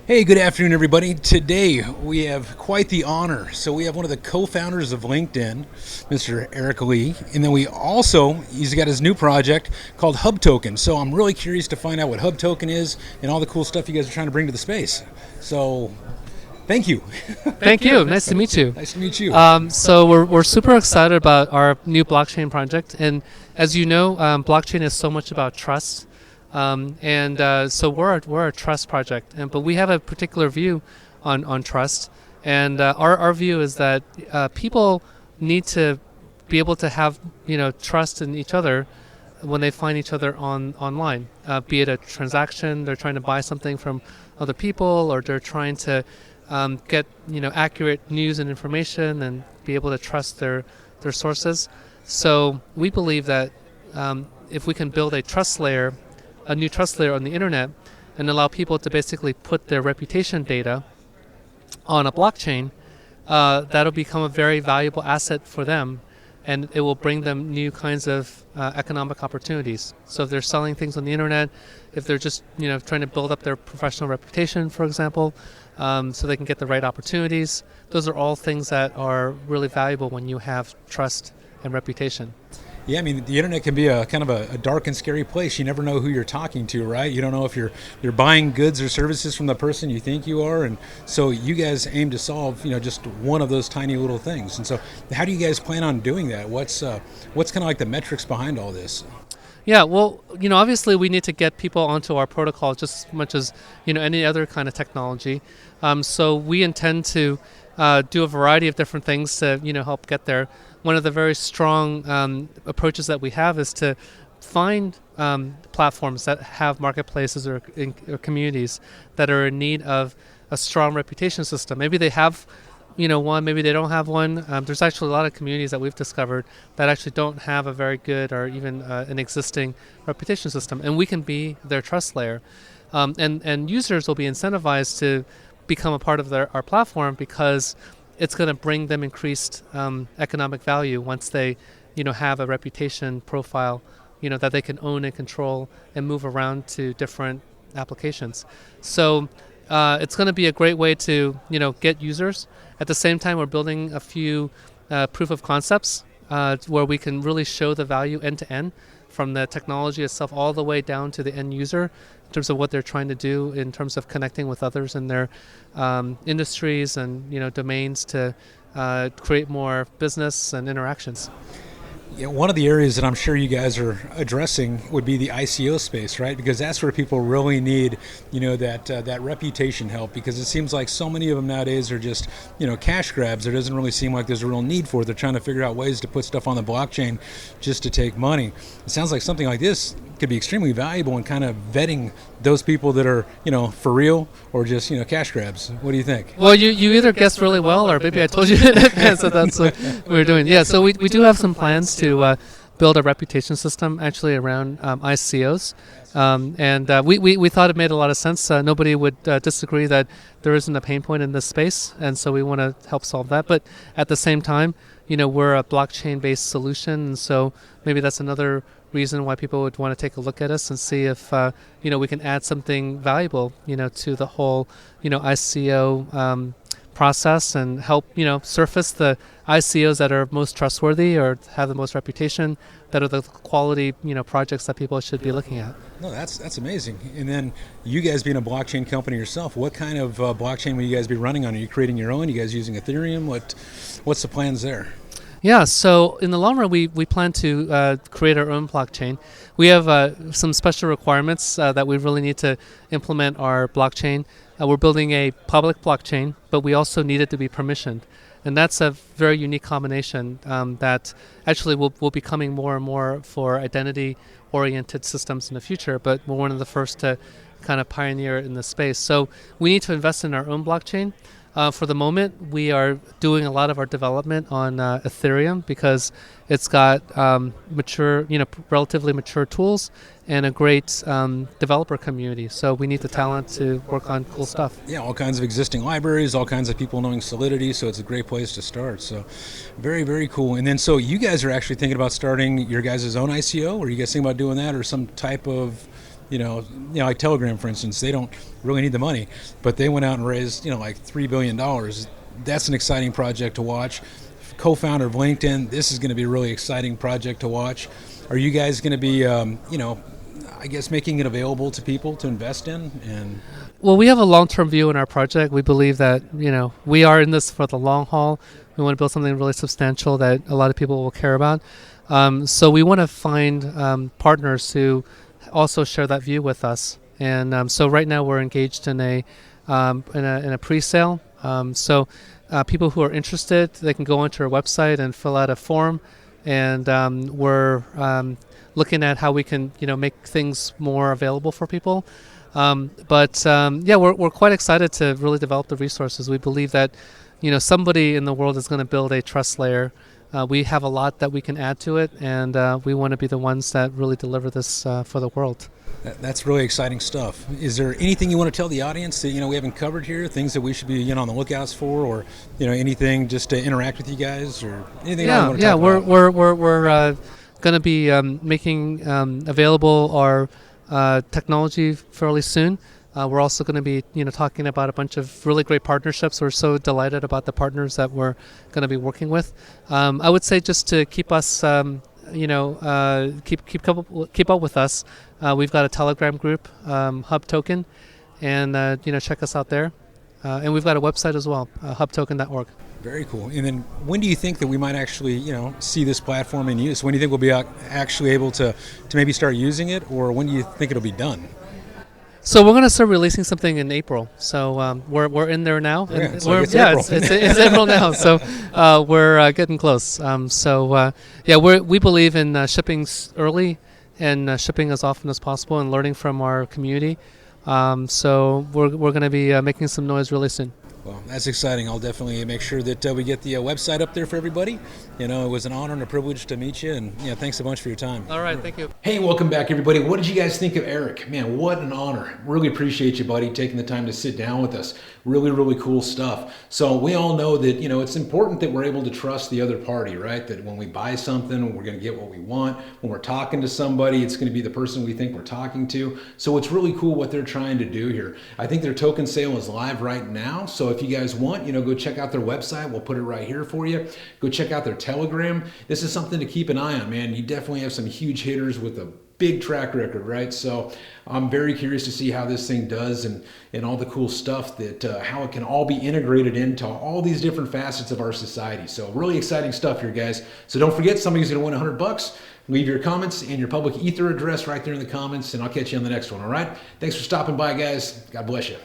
Hey, good afternoon, everybody. Today we have quite the honor. So we have one of the co-founders of LinkedIn, Mr. Eric Lee, and then he's got his new project called Hub Token. So I'm really curious to find out what Hub Token is and all the cool stuff you guys are trying to bring to the space. So thank you. Thank you. Nice to meet you. Nice to meet you. So we're super excited about our new blockchain project, and as you know, blockchain is so much about trust. So we're a trust project, but we have a particular view on trust, and our view is that people need to be able to have trust in each other when they find each other online, be it a transaction, they're trying to buy something from other people, or they're trying to get accurate news and information and be able to trust their sources. So we believe that if we can build a new trust layer on the internet and allow people to basically put their reputation data on a blockchain, that'll become a very valuable asset for them, and it will bring them new kinds of economic opportunities. So if they're selling things on the internet, if they're just trying to build up their professional reputation, for example, so they can get the right opportunities, those are all things that are really valuable when you have trust and reputation. Yeah, I mean, the internet can be a kind of a dark and scary place. You never know who you're talking to, right? You don't know if you're buying goods or services from the person you think you are, and so you guys aim to solve, just one of those tiny little things. And so, how do you guys plan on doing that? What's kind of like the metrics behind all this? Yeah, well, obviously we need to get people onto our protocol just as much as any other kind of technology. So we intend to do a variety of different things to help get there. One of the very strong approaches that we have is to find platforms that have marketplaces or communities that are in need of a strong reputation system. Maybe they have one, maybe they don't have one. There's actually a lot of communities that we've discovered that actually don't have a very good or even an existing reputation system, and we can be their trust layer. And users will be incentivized to become a part of our platform because it's going to bring them increased economic value once they have a reputation profile that they can own and control and move around to different applications. So it's going to be a great way to get users. At the same time, we're building a few proof of concepts where we can really show the value end to end, from the technology itself all the way down to the end user, in terms of what they're trying to do in terms of connecting with others in their industries and domains to create more business and interactions. Yeah, one of the areas that I'm sure you guys are addressing would be the ICO space, right? Because that's where people really need, that reputation help. Because it seems like so many of them nowadays are just, cash grabs. There doesn't really seem like there's a real need for it. They're trying to figure out ways to put stuff on the blockchain just to take money. It sounds like something like this could be extremely valuable in kind of vetting those people that are, for real or just, cash grabs. What do you think? Well, you either guessed really well, or maybe I told you in advance that that's what we're doing. Yeah, so we do have some plans to build a reputation system actually around ICOs. We thought it made a lot of sense. Nobody would disagree that there isn't a pain point in this space, and so we want to help solve that. But at the same time, we're a blockchain-based solution, and so maybe that's another reason why people would want to take a look at us and see if we can add something valuable to the whole ICO process, and help surface the ICOs that are most trustworthy or have the most reputation, that are the quality projects that people should be looking at. No, that's amazing. And then you guys being a blockchain company yourself, what kind of blockchain will you guys be running on? Are you creating your own? Are you guys using Ethereum? What's the plans there? Yeah, so in the long run, we plan to create our own blockchain. We have some special requirements that we really need to implement our blockchain. We're building a public blockchain, but we also need it to be permissioned. And that's a very unique combination that actually will be coming more and more for identity-oriented systems in the future, but we're one of the first to kind of pioneer in this space. So we need to invest in our own blockchain. For the moment, we are doing a lot of our development on Ethereum because it's got relatively mature tools and a great developer community. So we need the talent to work on cool stuff. Yeah, all kinds of existing libraries, all kinds of people knowing Solidity, so it's a great place to start. So very, very cool. And then so you guys are actually thinking about starting your guys' own ICO, or are you guys thinking about doing that, or some type of like Telegram, for instance, they don't really need the money, but they went out and raised, like $3 billion. That's an exciting project to watch. Co-founder of LinkedIn, this is going to be a really exciting project to watch. Are you guys going to be, I guess, making it available to people to invest in? And Well, we have a long-term view in our project. We believe that, we are in this for the long haul. We want to build something really substantial that a lot of people will care about. So we want to find partners who also share that view with us. And so right now we're engaged in a pre-sale. So people who are interested, they can go onto our website and fill out a form. And we're looking at how we can, make things more available for people. We're quite excited to really develop the resources. We believe that, somebody in the world is going to build a trust layer. We have a lot that we can add to it, and we want to be the ones that really deliver this for the world. That's really exciting stuff. Is there anything you want to tell the audience that we haven't covered here? Things that we should be on the lookouts for, or anything just to interact with you guys, or anything? We're going to be making available our technology fairly soon. We're also going to be, talking about a bunch of really great partnerships. We're so delighted about the partners that we're going to be working with. I would say just to keep us, keep up with us. We've got a Telegram group, Hub Token, and check us out there. And we've got a website as well, hubtoken.org. Very cool. And then when do you think that we might actually, see this platform in use? When do you think we'll be actually able to maybe start using it, or when do you think it'll be done? So we're going to start releasing something in April. So we're in there now. It's April. It's April now. So we're getting close. We believe in shipping early and shipping as often as possible and learning from our community. So we're going to be making some noise really soon. Well, that's exciting. I'll definitely make sure that we get the website up there for everybody. It was an honor and a privilege to meet you, and thanks so much for your time. All right, thank you. Hey, welcome back, everybody. What did you guys think of Eric? Man, what an honor. Really appreciate you, buddy, taking the time to sit down with us. Really, really cool stuff. So we all know that, it's important that we're able to trust the other party, right? That when we buy something, we're going to get what we want. When we're talking to somebody, it's going to be the person we think we're talking to. So it's really cool what they're trying to do here. I think their token sale is live right now. So if you guys want, go check out their website. We'll put it right here for you. Go check out their Telegram. This is something to keep an eye on, man. You definitely have some huge hitters with a big track record, right? So I'm very curious to see how this thing does and all the cool stuff that how it can all be integrated into all these different facets of our society. So really exciting stuff here, guys. So don't forget, somebody's going to win $100. Leave your comments and your public ether address right there in the comments, and I'll catch you on the next one, all right? Thanks for stopping by, guys. God bless you.